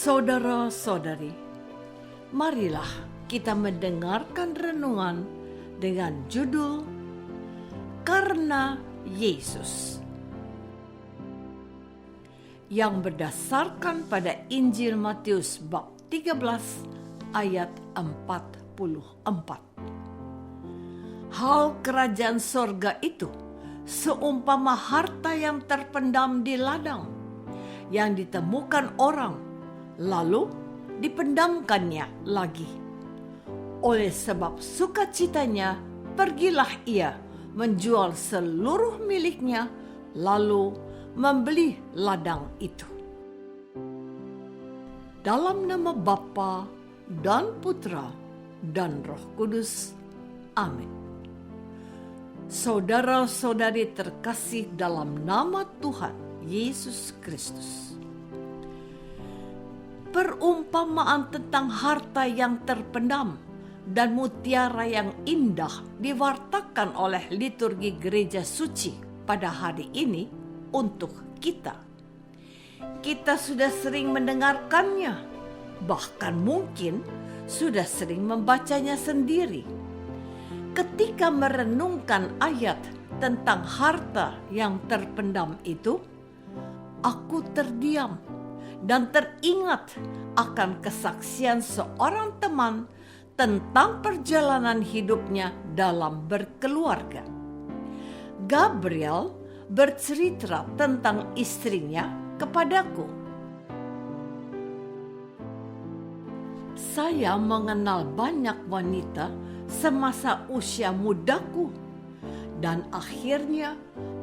Saudara-saudari, marilah kita mendengarkan renungan dengan judul Karena Yesus, yang berdasarkan pada Injil Matius bab 13 ayat 44. Hal kerajaan sorga itu seumpama harta yang terpendam di ladang, yang ditemukan orang, lalu dipendamkannya lagi. Oleh sebab sukacitanya, pergilah ia menjual seluruh miliknya, lalu membeli ladang itu. Dalam nama Bapa dan Putra dan Roh Kudus. Amin. Saudara-saudari terkasih dalam nama Tuhan Yesus Kristus. Perumpamaan tentang harta yang terpendam dan mutiara yang indah diwartakan oleh liturgi gereja suci pada hari ini untuk kita. Kita sudah sering mendengarkannya, bahkan mungkin sudah sering membacanya sendiri. Ketika merenungkan ayat tentang harta yang terpendam itu, aku terdiam dan teringat akan kesaksian seorang teman tentang perjalanan hidupnya dalam berkeluarga. Gabriel bercerita tentang istrinya kepadaku. Saya mengenal banyak wanita semasa usia mudaku, dan akhirnya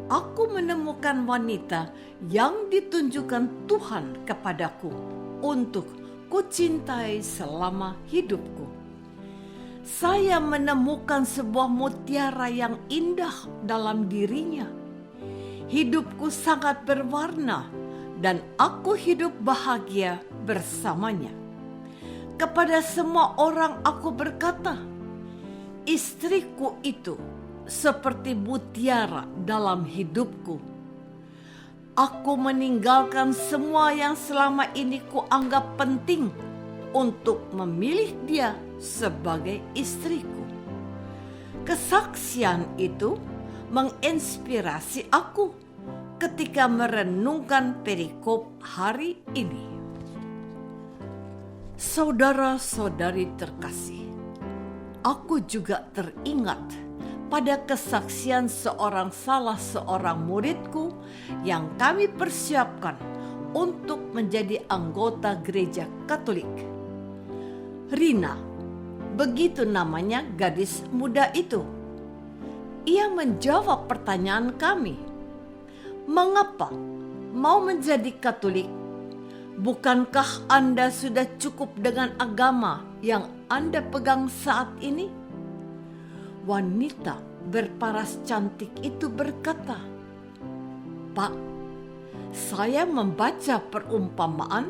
aku menemukan wanita yang ditunjukkan Tuhan kepadaku untuk kucintai selama hidupku. Saya menemukan sebuah mutiara yang indah dalam dirinya. Hidupku sangat berwarna dan aku hidup bahagia bersamanya. Kepada semua orang aku berkata, istriku itu seperti mutiara dalam hidupku. Aku meninggalkan semua yang selama ini kuanggap penting untuk memilih dia sebagai istriku. Kesaksian itu menginspirasi aku ketika merenungkan perikop hari ini. Saudara-saudari terkasih, aku juga teringat pada kesaksian salah seorang muridku yang kami persiapkan untuk menjadi anggota gereja Katolik. Rina, begitu namanya gadis muda itu. Ia menjawab pertanyaan kami. Mengapa mau menjadi Katolik? Bukankah Anda sudah cukup dengan agama yang Anda pegang saat ini? Wanita berparas cantik itu berkata, Pak, saya membaca perumpamaan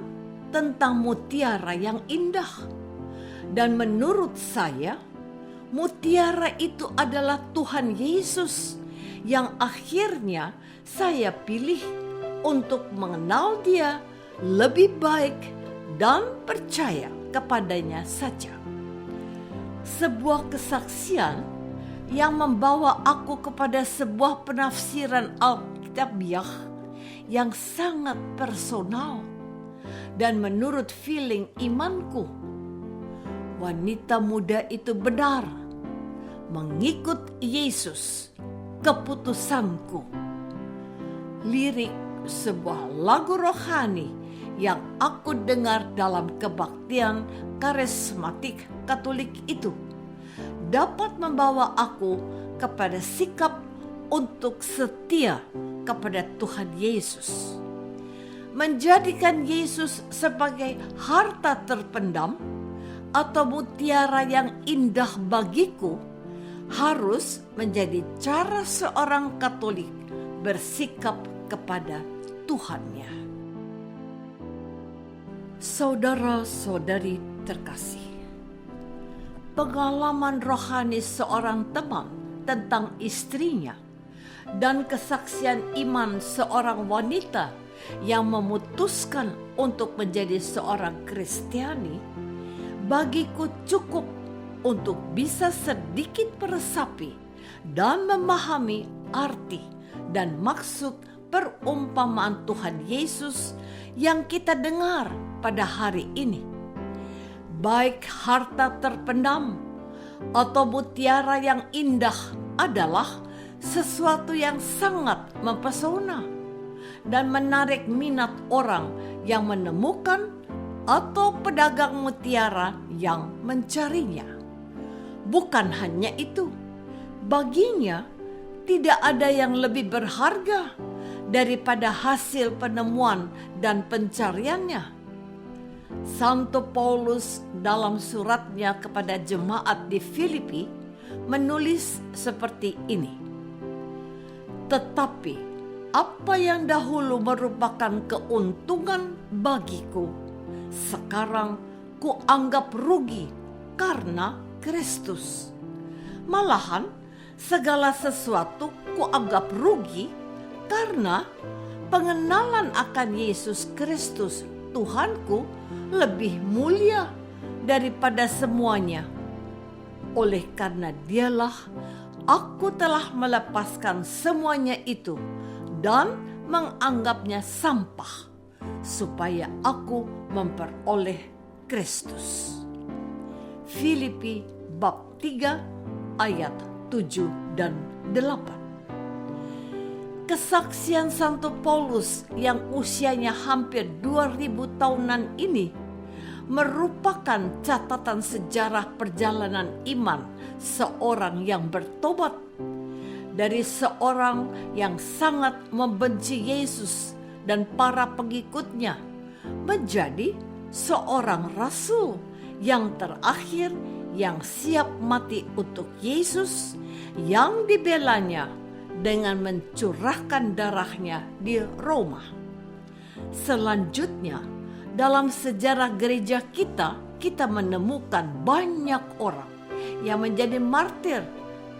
tentang mutiara yang indah. Dan menurut saya, mutiara itu adalah Tuhan Yesus yang akhirnya saya pilih untuk mengenal Dia lebih baik dan percaya kepadanya saja. Sebuah kesaksian yang membawa aku kepada sebuah penafsiran Alkitabiah yang sangat personal dan menurut feeling imanku. Wanita muda itu benar mengikut Yesus, keputusanku. Lirik sebuah lagu rohani yang aku dengar dalam kebaktian karismatik Katolik itu dapat membawa aku kepada sikap untuk setia kepada Tuhan Yesus. Menjadikan Yesus sebagai harta terpendam atau mutiara yang indah bagiku harus menjadi cara seorang Katolik bersikap kepada Tuhannya. Saudara-saudari terkasih, pengalaman rohani seorang teman tentang istrinya dan kesaksian iman seorang wanita yang memutuskan untuk menjadi seorang Kristiani, bagiku cukup untuk bisa sedikit meresapi dan memahami arti dan maksud perumpamaan Tuhan Yesus yang kita dengar pada hari ini. Baik harta terpendam atau mutiara yang indah adalah sesuatu yang sangat mempesona dan menarik minat orang yang menemukan atau pedagang mutiara yang mencarinya. Bukan hanya itu, baginya tidak ada yang lebih berharga daripada hasil penemuan dan pencariannya. Santo Paulus dalam suratnya kepada jemaat di Filipi menulis seperti ini. Tetapi apa yang dahulu merupakan keuntungan bagiku, sekarang kuanggap rugi karena Kristus. Malahan segala sesuatu kuanggap rugi karena pengenalan akan Yesus Kristus Tuhanku lebih mulia daripada semuanya. Oleh karena Dialah aku telah melepaskan semuanya itu dan menganggapnya sampah, supaya aku memperoleh Kristus. Filipi bab 3 ayat 7 dan 8. Kesaksian Santo Paulus yang usianya hampir 2000 tahunan ini merupakan catatan sejarah perjalanan iman seorang yang bertobat, dari seorang yang sangat membenci Yesus dan para pengikutnya menjadi seorang rasul yang terakhir yang siap mati untuk Yesus yang dibelanya dengan mencurahkan darahnya di Roma. Selanjutnya, dalam sejarah gereja kita menemukan banyak orang yang menjadi martir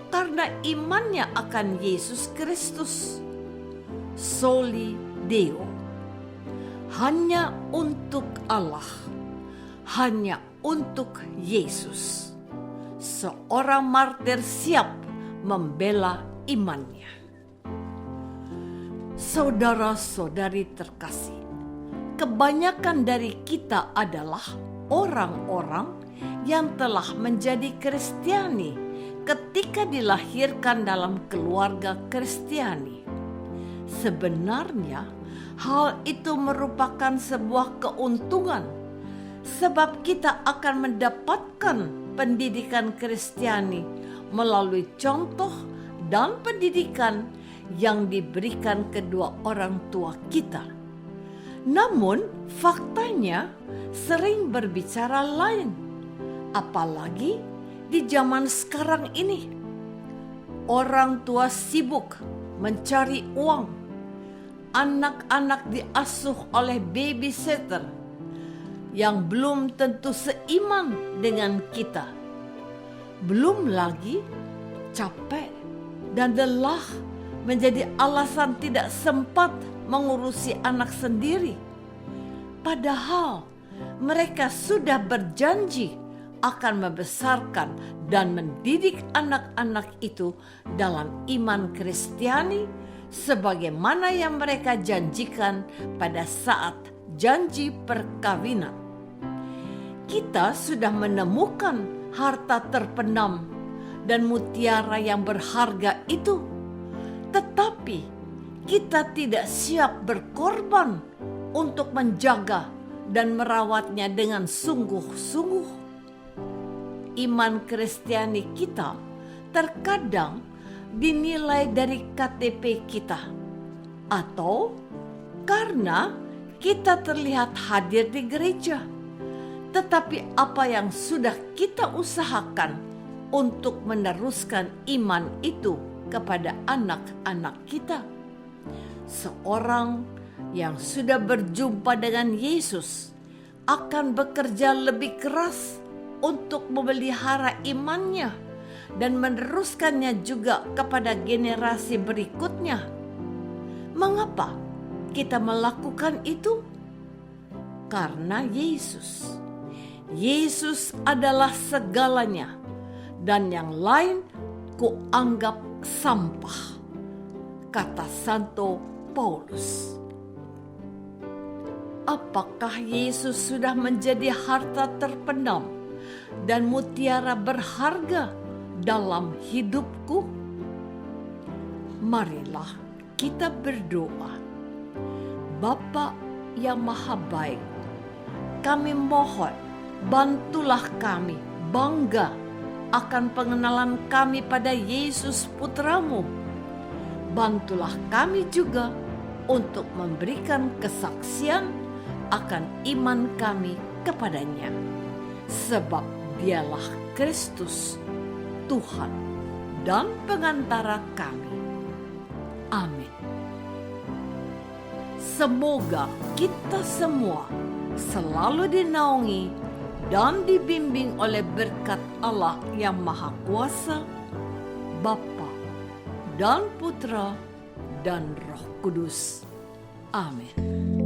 karena imannya akan Yesus Kristus. Soli Deo, hanya untuk Allah, hanya untuk Yesus. Seorang martir siap membela imannya. Saudara-saudari terkasih, kebanyakan dari kita adalah orang-orang yang telah menjadi Kristiani ketika dilahirkan dalam keluarga Kristiani. Sebenarnya hal itu merupakan sebuah keuntungan, sebab kita akan mendapatkan pendidikan Kristiani melalui contoh dan pendidikan yang diberikan kedua orang tua kita. Namun faktanya sering berbicara lain, apalagi di zaman sekarang ini. Orang tua sibuk mencari uang, anak-anak diasuh oleh babysitter yang belum tentu seiman dengan kita. Belum lagi capek dan lelah menjadi alasan tidak sempat mengurusi anak sendiri. Padahal mereka sudah berjanji akan membesarkan dan mendidik anak-anak itu dalam iman Kristiani sebagaimana yang mereka janjikan pada saat janji perkawinan. Kita sudah menemukan harta terpendam dan mutiara yang berharga itu, tetapi kita tidak siap berkorban untuk menjaga dan merawatnya dengan sungguh-sungguh. Iman Kristiani kita terkadang dinilai dari KTP kita, atau karena kita terlihat hadir di gereja. Tetapi apa yang sudah kita usahakan untuk meneruskan iman itu kepada anak-anak kita? Seorang yang sudah berjumpa dengan Yesus akan bekerja lebih keras untuk memelihara imannya dan meneruskannya juga kepada generasi berikutnya. Mengapa? kita melakukan itu? Karena Yesus. Yesus adalah segalanya, dan yang lain kuanggap sampah, kata Santo Paulus. Apakah Yesus sudah menjadi harta terpendam dan mutiara berharga dalam hidupku? Marilah kita berdoa. Bapa yang Maha Baik, kami mohon bantulah kami bangga akan pengenalan kami pada Yesus Putramu. Bantulah kami juga untuk memberikan kesaksian akan iman kami kepadanya. Sebab dialah Kristus, Tuhan dan pengantara kami. Amin. Semoga kita semua selalu dinaungi dan dibimbing oleh berkat Allah yang Maha Kuasa, Bapa dan Putra dan Roh Kudus. Amin.